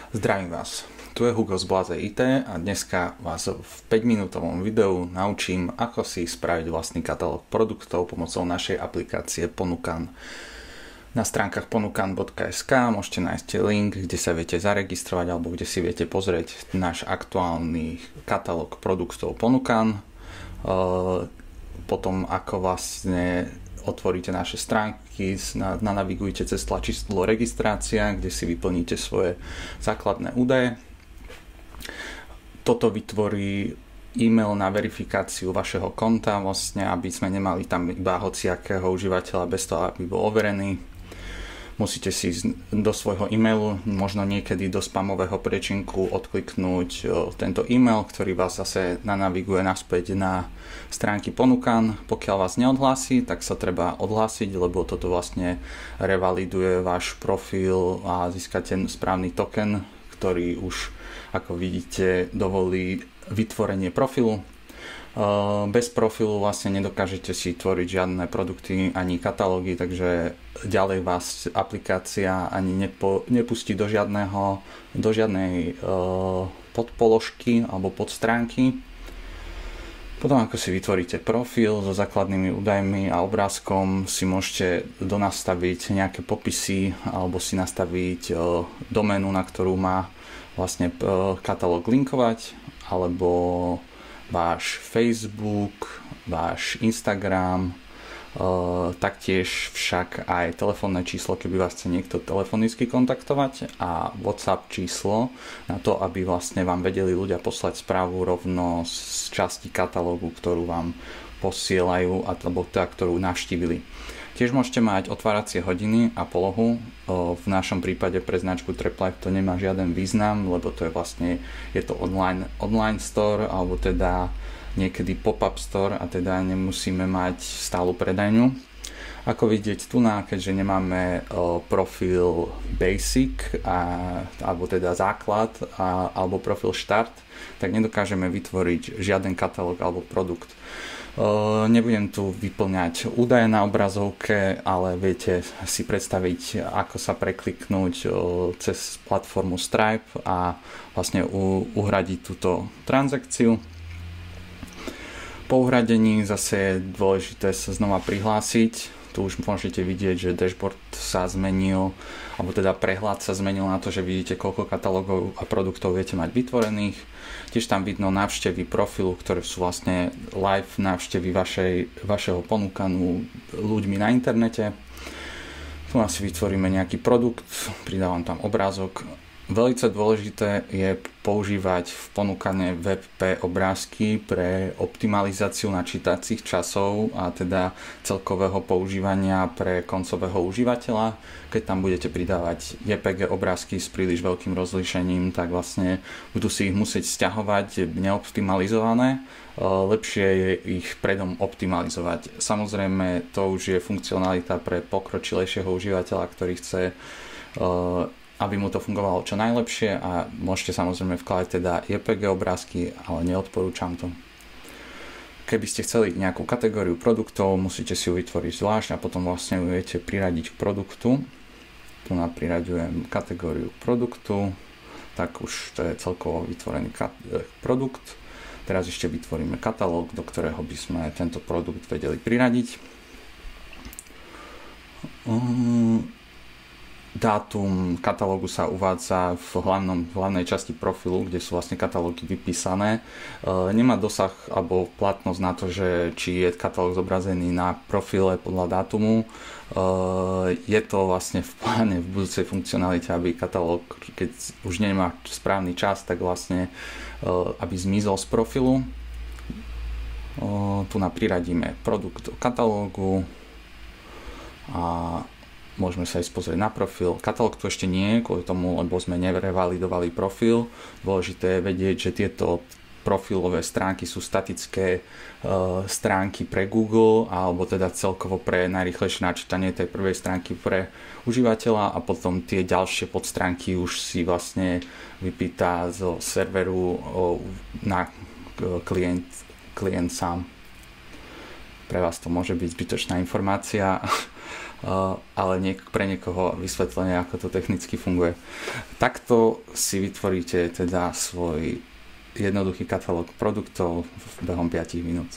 Zdravím vás, tu je Hugo z Blaze IT a dneska vás v 5-minútovom videu naučím, ako si spraviť vlastný katalóg produktov pomocou našej aplikácie Ponukan. Na stránkach ponukan.sk môžete nájsť link, kde sa viete zaregistrovať alebo kde si viete pozrieť náš aktuálny katalóg produktov Ponukan. Potom ako vlastne otvoríte naše stránky, navigujte cez tlačidlo registrácia, kde si vyplníte svoje základné údaje. Toto vytvorí e-mail na verifikáciu vašeho konta, vlastne, aby sme nemali tam iba hociakého užívateľa bez toho, aby bol overený. Musíte si do svojho e-mailu, možno niekedy do spamového priečinku odkliknúť tento e-mail, ktorý vás zase nanaviguje naspäť na stránky Ponukan. Pokiaľ vás neodhlási, tak sa treba odhlásiť, lebo toto vlastne revaliduje váš profil a získate správny token, ktorý už, ako vidíte, dovolí vytvorenie profilu. Bez profilu vlastne nedokážete si tvoriť žiadne produkty ani katalógy, takže ďalej vás aplikácia ani nepustí do žiadnej podpoložky alebo podstránky. Potom ako si vytvoríte profil so základnými údajmi a obrázkom, si môžete donastaviť nejaké popisy alebo si nastaviť doménu, na ktorú má vlastne katalóg linkovať, alebo váš Facebook, váš Instagram, taktiež však aj telefónne číslo, keby vás chce niekto telefonicky kontaktovať, a WhatsApp číslo na to, aby vlastne vám vedeli ľudia poslať správu rovno z časti katalógu, ktorú vám posielajú alebo tá, ktorú navštívili. Tiež môžete mať otváracie hodiny a polohu. V našom prípade pre značku Treplife to nemá žiaden význam, lebo to je vlastne online store, alebo teda niekedy pop-up store, a teda nemusíme mať stálu predajňu. Ako vidieť tu, keďže nemáme profil basic alebo teda základ alebo profil štart, tak nedokážeme vytvoriť žiaden katalóg alebo produkt. Nebudem tu vyplňať údaje na obrazovke, ale viete si predstaviť, ako sa prekliknúť cez platformu Stripe a vlastne uhradiť túto transakciu. Po uhradení zase je dôležité sa znova prihlásiť. Tu už môžete vidieť, že dashboard sa zmenil, alebo teda prehľad sa zmenil na to, že vidíte, koľko katalógov a produktov viete mať vytvorených. Tiež tam vidno návštevy profilu, ktoré sú vlastne live návštevy vašeho ponúkanú ľuďmi na internete. Tu asi vytvoríme nejaký produkt, pridávam tam obrázok. Veľmi dôležité je používať v ponúkane WebP obrázky pre optimalizáciu načítacích časov a teda celkového používania pre koncového užívateľa. Keď tam budete pridávať JPG obrázky s príliš veľkým rozlíšením, tak vlastne budú si ich musieť sťahovať neoptimalizované. Lepšie je ich predom optimalizovať. Samozrejme, to už je funkcionalita pre pokročilejšieho užívateľa, ktorý chce aby mu to fungovalo čo najlepšie, a môžete samozrejme vkladať teda JPG obrázky, ale neodporúčam to. Keby ste chceli nejakú kategóriu produktov, musíte si ju vytvoriť zvlášť a potom vlastne ju viete priradiť k produktu. Tu priraďujem kategóriu produktu, tak už to je celkovo vytvorený produkt. Teraz ešte vytvoríme katalóg, do ktorého by sme tento produkt vedeli priradiť. Dátum katalógu sa uvádza v hlavnej časti profilu, kde sú vlastne katalógy vypísané. Nemá dosah alebo platnosť na to, že či je katalóg zobrazený na profile podľa dátumu. Je to vlastne v pláne v budúcej funkcionalite, aby katalóg, keď už nemá správny čas, tak vlastne aby zmizol z profilu. Tu priradíme produkt do katalógu a môžeme sa ísť pozrieť na profil. Katalóg tu ešte nie, kvôli tomu, lebo sme nerevalidovali profil. Dôležité je vedieť, že tieto profilové stránky sú statické stránky pre Google, alebo teda celkovo pre najrýchlejšie načítanie tej prvej stránky pre užívateľa, a potom tie ďalšie podstránky už si vlastne vypýta zo serveru na klient sám. Pre vás to môže byť zbytočná informácia, ale pre niekoho vysvetlenie, ako to technicky funguje. Takto si vytvoríte teda svoj jednoduchý katalóg produktov behom 5 minút.